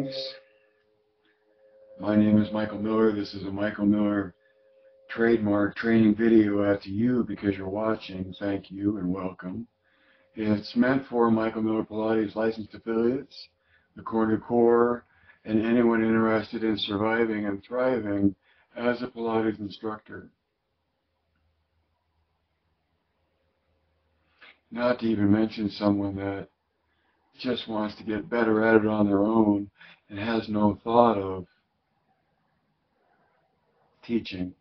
Greetings. My name is Michael Miller. This is a Michael Miller trademark training video out to you because you're watching. Thank you and welcome. It's meant for Michael Miller Pilates licensed affiliates, the Core to Core, and anyone interested in surviving and thriving as a Pilates instructor. Not to even mention someone that just wants to get better at it on their own and has no thought of teaching.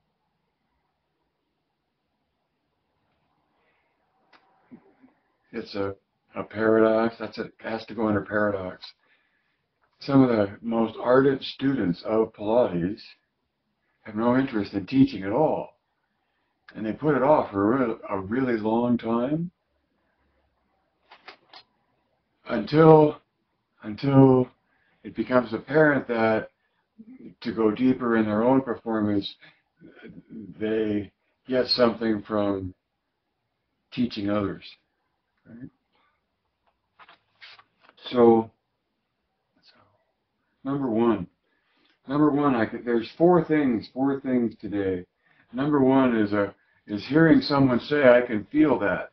It's a paradox. It has to go under paradox. Some of the most ardent students of Pilates have no interest in teaching at all. And they put it off for a really long time until it becomes apparent that to go deeper in their own performance, they get something from teaching others. Right? So number one, there's four things today. Number one is hearing someone say, "I can feel that,"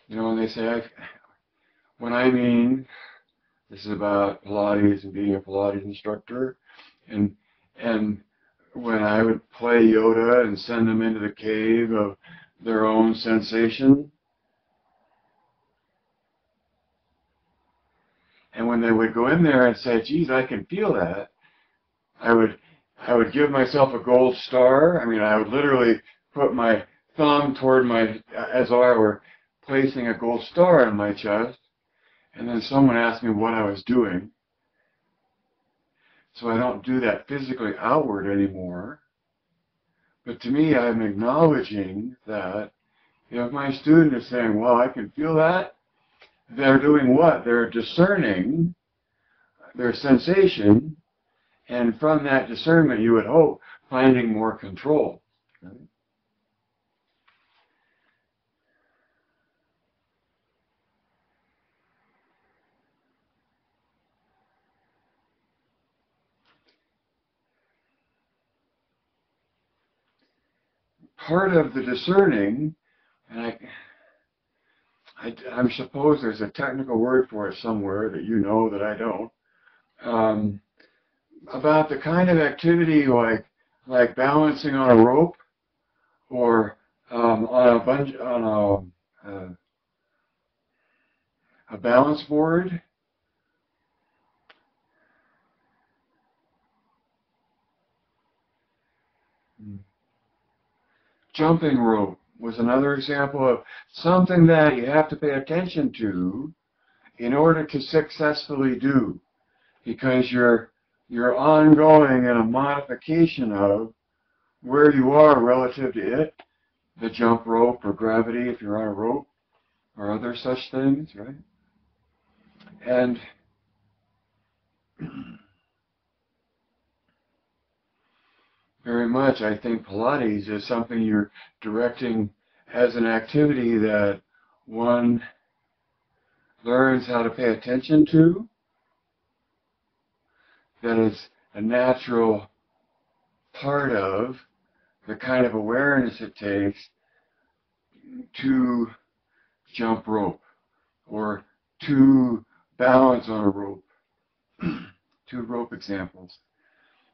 and they say, when I mean, this is about Pilates and being a Pilates instructor, and when I would play Yoda and send them into the cave of their own sensation, and when they would go in there and say, "Geez, I can feel that," I would give myself a gold star. I mean, I would literally put my thumb toward as though I were placing a gold star on my chest. And then someone asked me what I was doing. So I don't do that physically outward anymore. But to me, I'm acknowledging that if my student is saying, "Well, I can feel that," they're doing what? They're discerning their sensation, and from that discernment, you would hope, finding more control. Right? Part of the discerning, and I suppose there's a technical word for it somewhere that you know that I don't, about the kind of activity like balancing on a rope or on a balance board. Jumping rope was another example of something that you have to pay attention to in order to successfully do, because you're ongoing in a modification of where you are relative to it, the jump rope or gravity if you're on a rope or other such things, right? And very much, I think Pilates is something you're directing as an activity that one learns how to pay attention to, that it's a natural part of the kind of awareness it takes to jump rope or to balance on a rope. Two rope examples.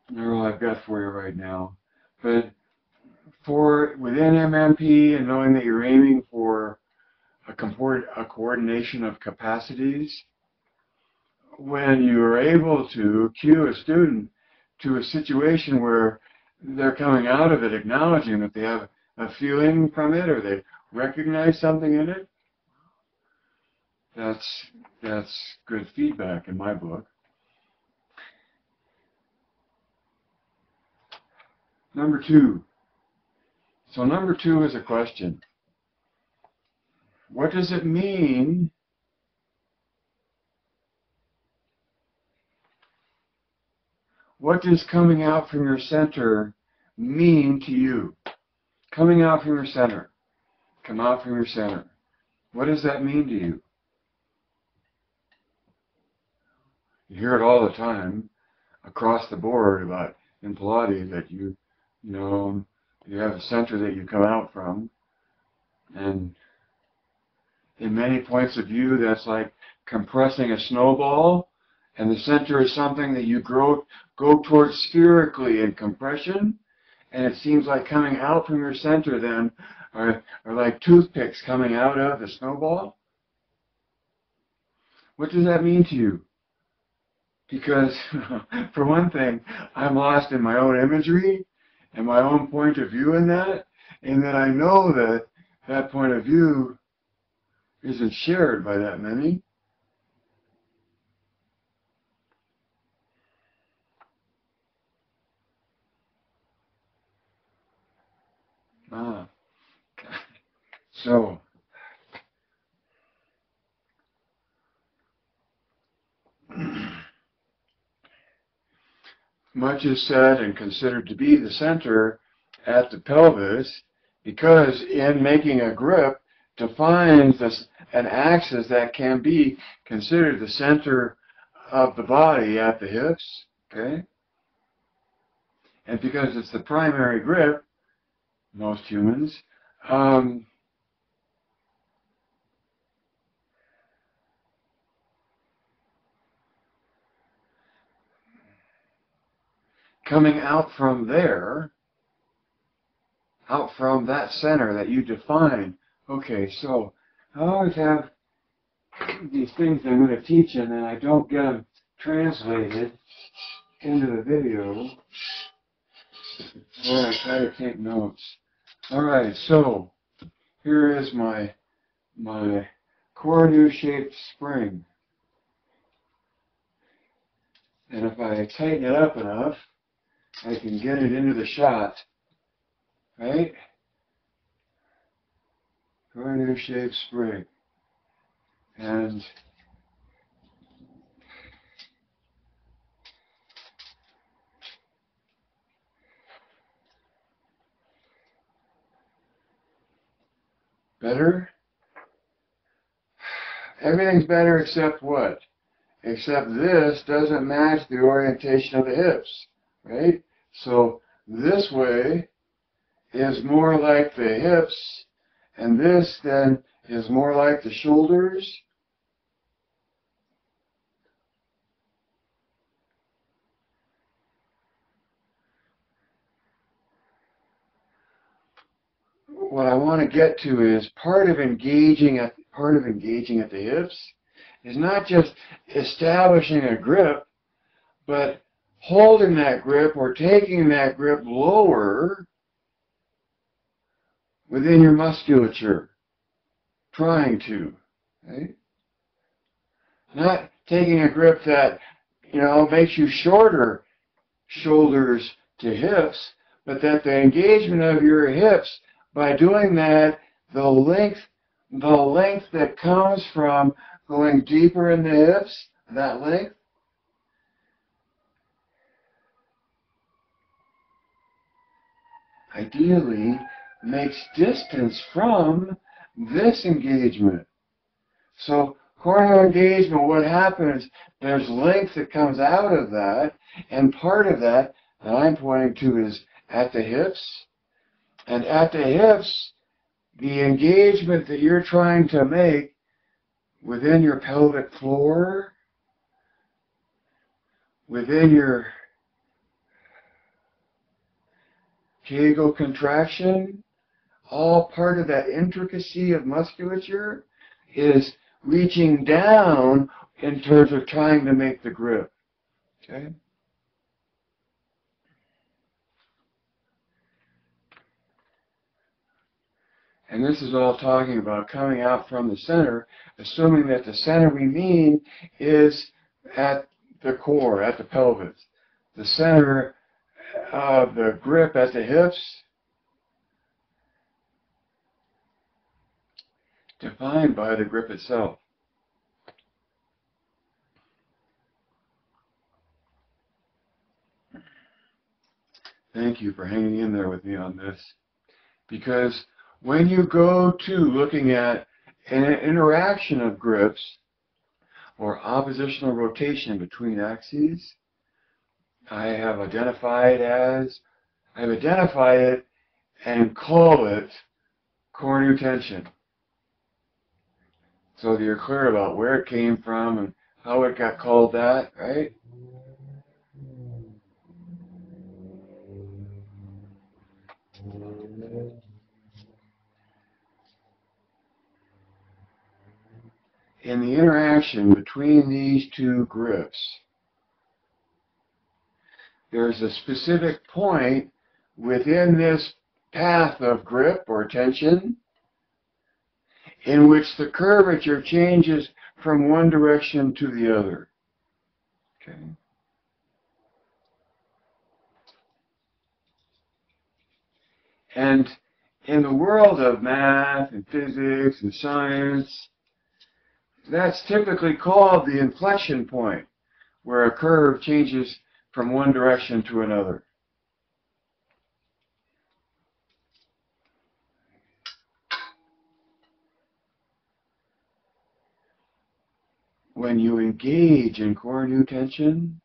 They're all I've got for you right now. But within MMP and knowing that you're aiming for a coordination of capacities, when you're able to cue a student to a situation where they're coming out of it acknowledging that they have a feeling from it or they recognize something in it, that's good feedback in my book. Number two. So number two is a question. What does it mean what does coming out from your center mean to you? Coming out from your center. Come out from your center. What does that mean to you? You hear it all the time across the board about in Pilates that you know, you have a center that you come out from, and in many points of view, that's like compressing a snowball, and the center is something that you go towards spherically in compression, and it seems like coming out from your center then are like toothpicks coming out of the snowball. What does that mean to you? Because, for one thing, I'm lost in my own imagery and my own point of view in that I know that that point of view isn't shared by that many. So, much is said and considered to be the center at the pelvis because in making a grip defines an axis that can be considered the center of the body at the hips, okay? And because it's the primary grip, most humans, coming out from there, out from that center that you define. Okay, so I always have these things I'm going to teach and then I don't get them translated into the video. Or I try to take notes. Alright, so here is my core shaped spring. And if I tighten it up enough, I can get it into the shot. Right? Core shaped spring. And better? Everything's better except what? Except this doesn't match the orientation of the hips, right? So this way is more like the hips, and this then is more like the shoulders. What I want to get to is part of engaging at the hips is not just establishing a grip, but holding that grip or taking that grip lower within your musculature. Trying to, right? Not taking a grip that, makes you shorter shoulders to hips, but that the engagement of your hips, by doing that, the length that comes from going deeper in the hips, that length, ideally makes distance from this engagement. So corneal engagement, what happens, there's length that comes out of that, and part of that I'm pointing to is at the hips. And at the hips, the engagement that you're trying to make within your pelvic floor, within your Kegel contraction, all part of that intricacy of musculature is reaching down in terms of trying to make the grip. Okay? And this is all talking about coming out from the center, assuming that the center we mean is at the core, at the pelvis. The center of the grip at the hips, defined by the grip itself. Thank you for hanging in there with me on this. Because when you go to looking at an interaction of grips, or oppositional rotation between axes, I have identified it and call it core new tension. So that you're clear about where it came from and how it got called that, right? In the interaction between these two grips, there's a specific point within this path of grip or tension in which the curvature changes from one direction to the other. Okay. And in the world of math and physics and science, that's typically called the inflection point, where a curve changes from one direction to another. When you engage in core new tension,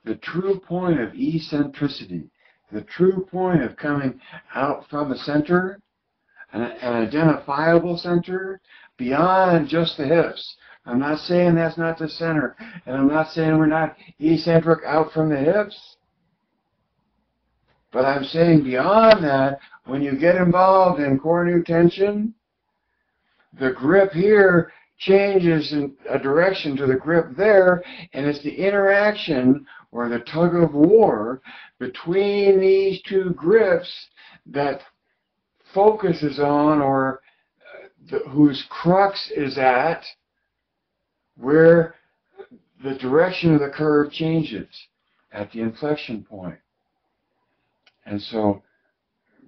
the true point of eccentricity, the true point of coming out from the center, an identifiable center, beyond just the hips. I'm not saying that's not the center, and I'm not saying we're not eccentric out from the hips, but I'm saying beyond that, when you get involved in core new tension, the grip here changes in a direction to the grip there, and it's the interaction or the tug of war between these two grips that focuses on, or whose crux is at, where the direction of the curve changes at the inflection point. And so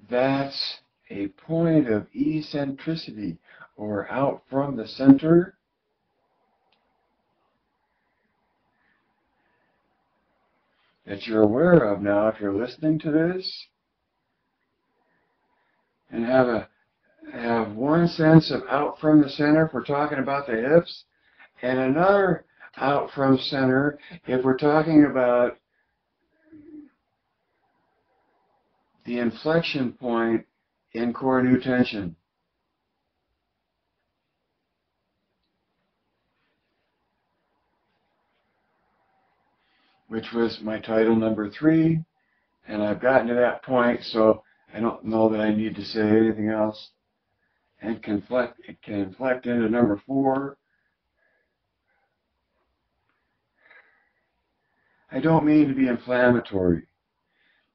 that's a point of eccentricity, or out from the center, that you're aware of now if you're listening to this, and have one sense of out from the center if we're talking about the hips, and another out from center if we're talking about the inflection point in core new tension. Which was my title number 3, and I've gotten to that point, so I don't know that I need to say anything else. And it can inflect into number 4. I don't mean to be inflammatory,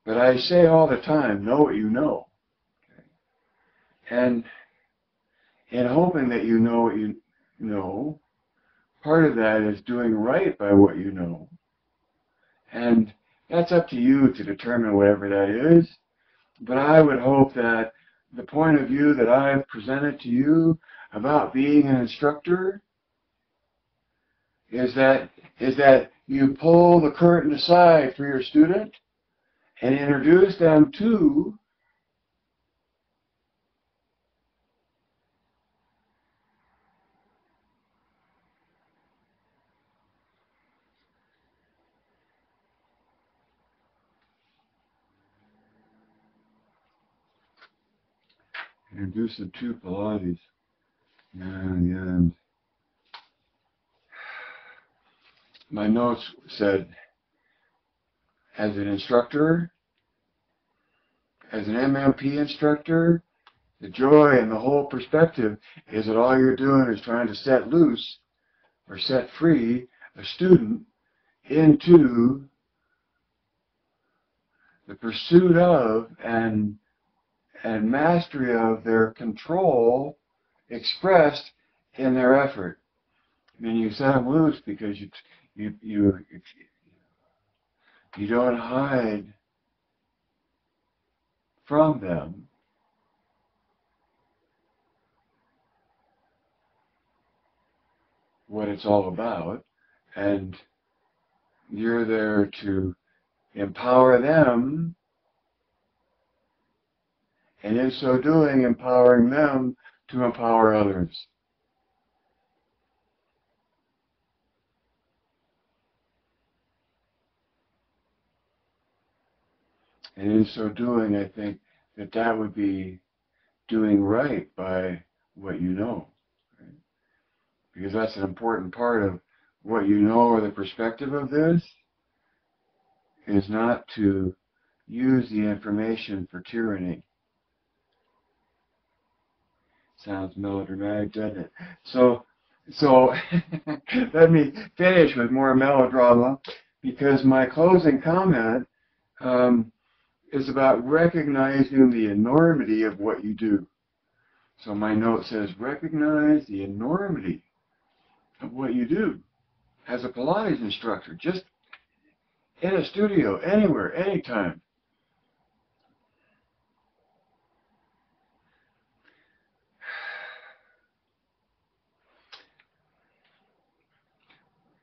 but I say all the time, know what you know. Okay? And in hoping that you know what you know, part of that is doing right by what you know. And that's up to you to determine whatever that is. But I would hope that the point of view that I've presented to you about being an instructor is that you pull the curtain aside for your student and introduce them to Pilates. And my notes said, as an instructor, as an MMP instructor, the joy and the whole perspective is that all you're doing is trying to set loose or set free a student into the pursuit of and mastery of their control expressed in their effort. I mean, you set them loose because you don't hide from them what it's all about, and you're there to empower them and in so doing, empowering them to empower others. And in so doing, I think that that would be doing right by what you know. Right? Because that's an important part of what you know, or the perspective of this, is not to use the information for tyranny. Sounds melodramatic, doesn't it? So let me finish with more melodrama, because my closing comment is about recognizing the enormity of what you do. So my note says, recognize the enormity of what you do as a Pilates instructor, just in a studio, anywhere, anytime.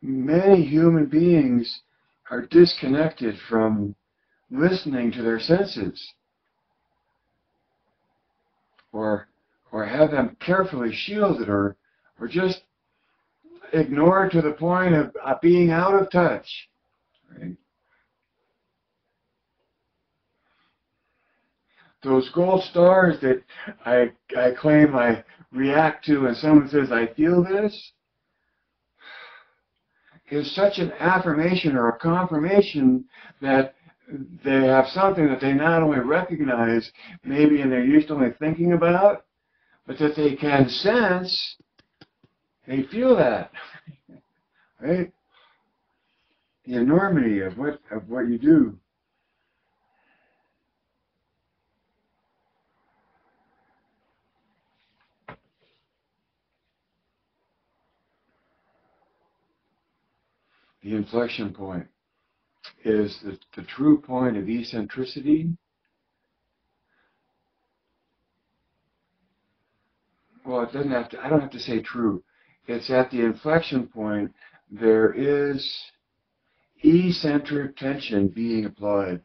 Many human beings are disconnected from listening to their senses, or have them carefully shielded, or just ignored to the point of being out of touch. Right? Those gold stars that I claim I react to when someone says, I feel this, is such an affirmation or a confirmation that they have something that they not only recognize, maybe, and they're used to only thinking about, but that they can sense, they feel that, right? The enormity of what you do. The inflection point is the true point of eccentricity. Well, it doesn't have to, I don't have to say true. It's at the inflection point there is eccentric tension being applied,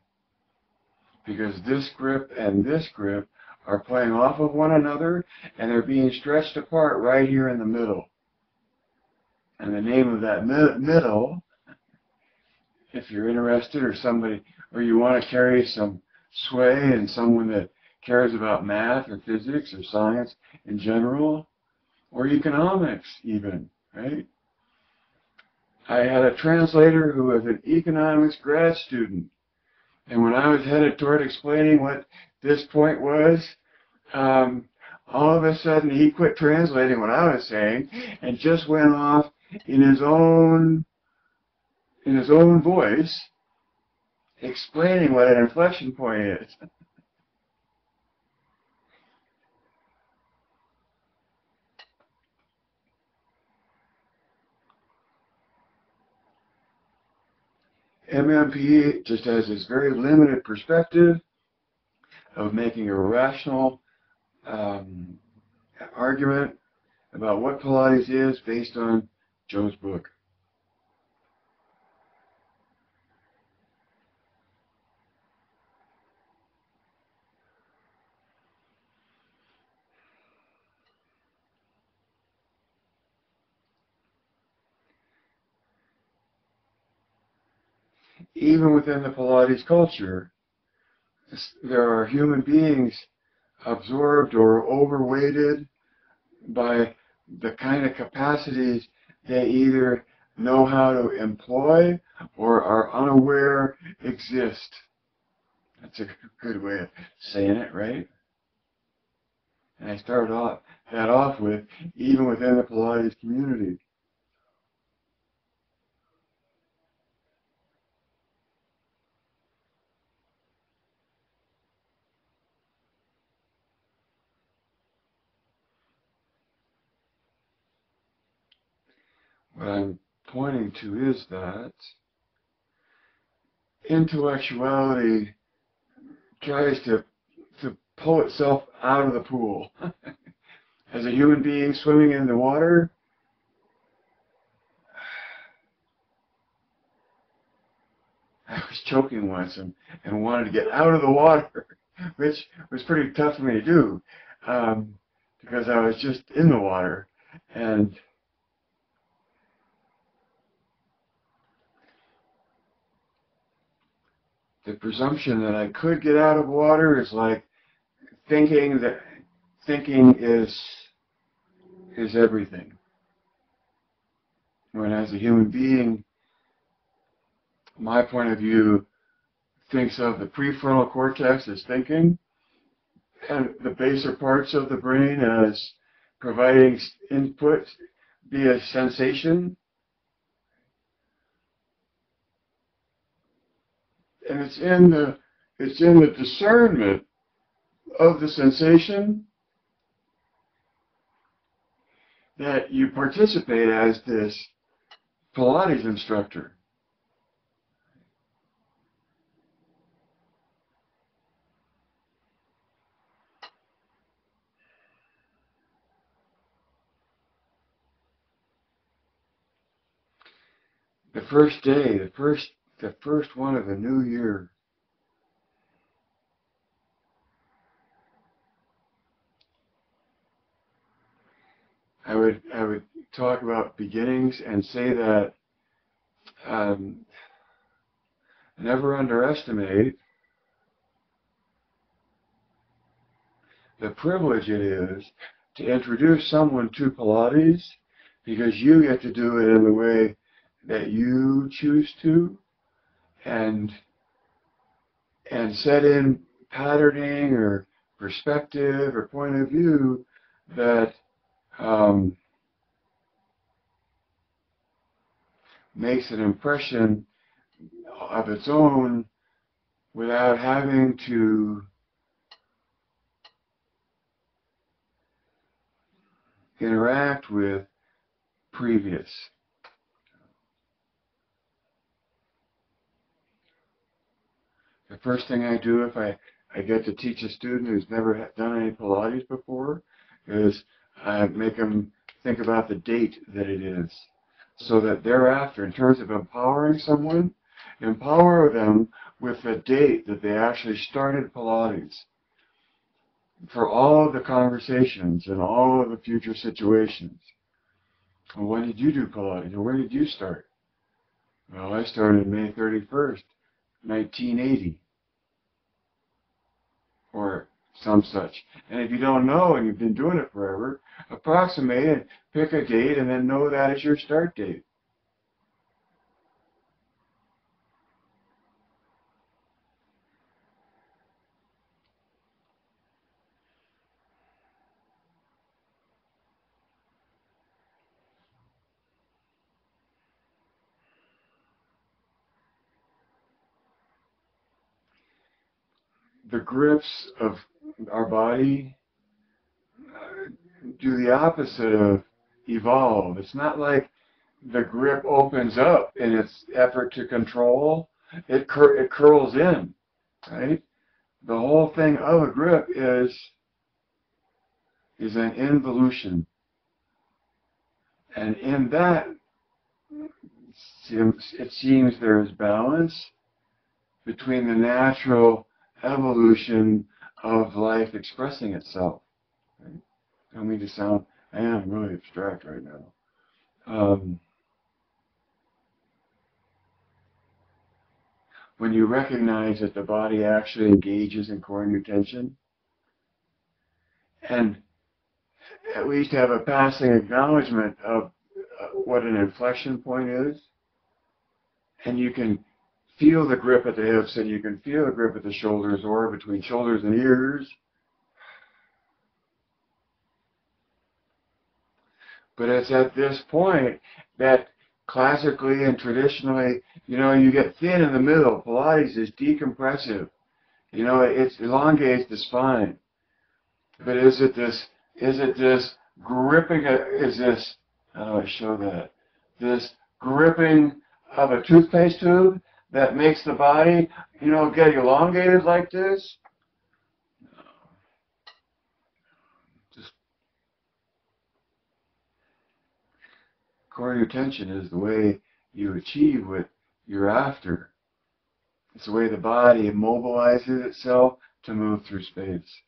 because this grip and this grip are playing off of one another, and they're being stretched apart right here in the middle. And the name of that middle, if you're interested, or somebody, or you want to carry some sway and someone that cares about math or physics or science in general, or economics even, right? I had a translator who was an economics grad student, and when I was headed toward explaining what this point was, all of a sudden he quit translating what I was saying and just went off in his own voice, explaining what an inflection point is. MMP just has this very limited perspective of making a rational argument about what Pilates is based on Joe's book. Even within the Pilates culture, there are human beings absorbed or overweighted by the kind of capacities they either know how to employ or are unaware exist. That's a good way of saying it, right? And I started off with, even within the Pilates community. What I'm pointing to is that intellectuality tries to pull itself out of the pool. As a human being swimming in the water, I was choking once and wanted to get out of the water. which was pretty tough for me to do because I was just in the water. And the presumption that I could get out of water is like thinking that thinking is everything. When as a human being, my point of view thinks of the prefrontal cortex as thinking, and the baser parts of the brain as providing input via sensation. And it's in the discernment of the sensation that you participate as this Pilates instructor. The first day, the first one of the new year, I would talk about beginnings and say that never underestimate the privilege it is to introduce someone to Pilates, because you get to do it in the way that you choose to, and set in patterning or perspective or point of view that makes an impression of its own without having to interact with previous. The first thing I do if I get to teach a student who's never done any Pilates before is I make them think about the date that it is, so that thereafter, in terms of empowering someone, empower them with the date that they actually started Pilates, for all of the conversations and all of the future situations. Well, when did you do Pilates? Or when did you start? Well, I started May 31st, 1980. Or some such. And if you don't know and you've been doing it forever, approximate and pick a date and then know that as your start date. The grips of our body do the opposite of evolve. It's not like the grip opens up in its effort to control. It curls in, right? The whole thing of a grip is an involution. And in that, it seems there is balance between the natural evolution of life expressing itself. Right? I don't mean to sound, I am really abstract right now. When you recognize that the body actually engages in core tension, and at least have a passing acknowledgement of what an inflection point is, and you can feel the grip at the hips, and you can feel the grip at the shoulders, or between shoulders and ears. But it's at this point that classically and traditionally, you get thin in the middle. Pilates is decompressive. It elongates the spine. But is it this gripping, how do I show that? This gripping of a toothpaste tube that makes the body, get elongated like this? Just core tension is the way you achieve what you're after. It's the way the body immobilizes itself to move through space.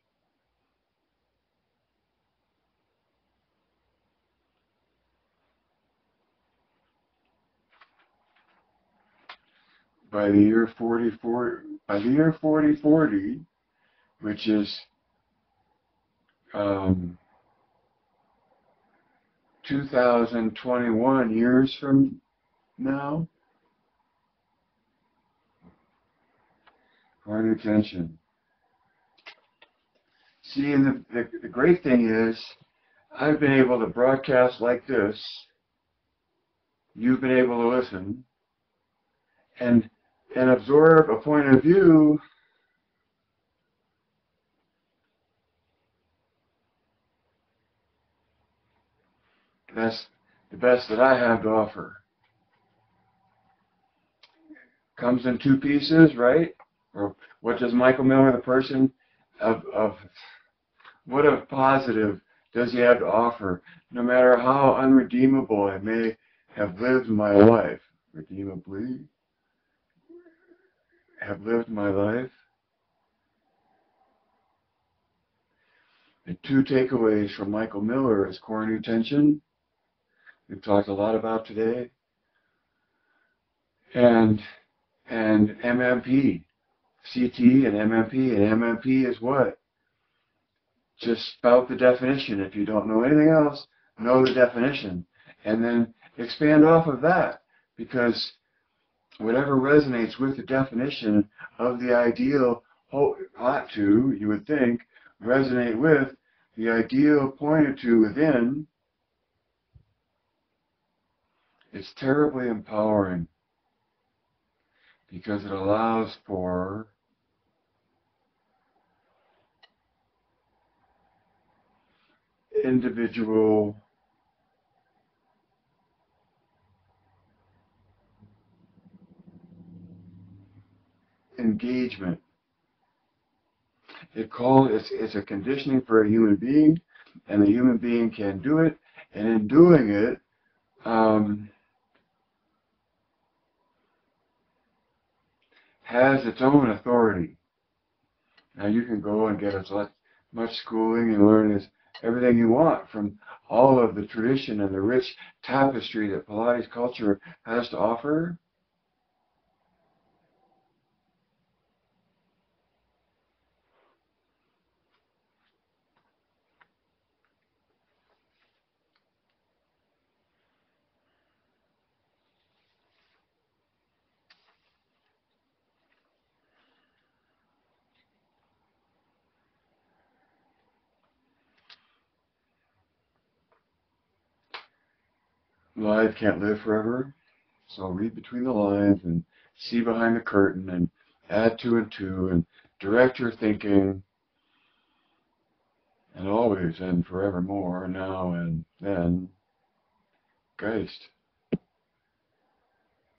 By the year 4040, which is 2021 years from now, pardon attention. See, and the great thing is, I've been able to broadcast like this. You've been able to listen and absorb a point of view that's the best that I have to offer. Comes in two pieces, right? Or what does Michael Miller, the person of what a positive does he have to offer? No matter how unredeemable I may have lived my life, redeemably have lived my life. The two takeaways from Michael Miller is core new tension, we've talked a lot about today, and MMP, CT and MMP. And MMP is what? Just spout the definition. If you don't know anything else, know the definition. And then expand off of that, because whatever resonates with the definition of the ideal ought to, you would think, resonate with the ideal pointed to within. It's terribly empowering because it allows for individual engagement. It's a conditioning for a human being, and the human being can do it, and in doing it, has its own authority. Now you can go and get as much schooling and learn everything you want from all of the tradition and the rich tapestry that Pilates culture has to offer. Life can't live forever, so read between the lines and see behind the curtain and add two and two and direct your thinking, and always and forevermore, now and then, Geist.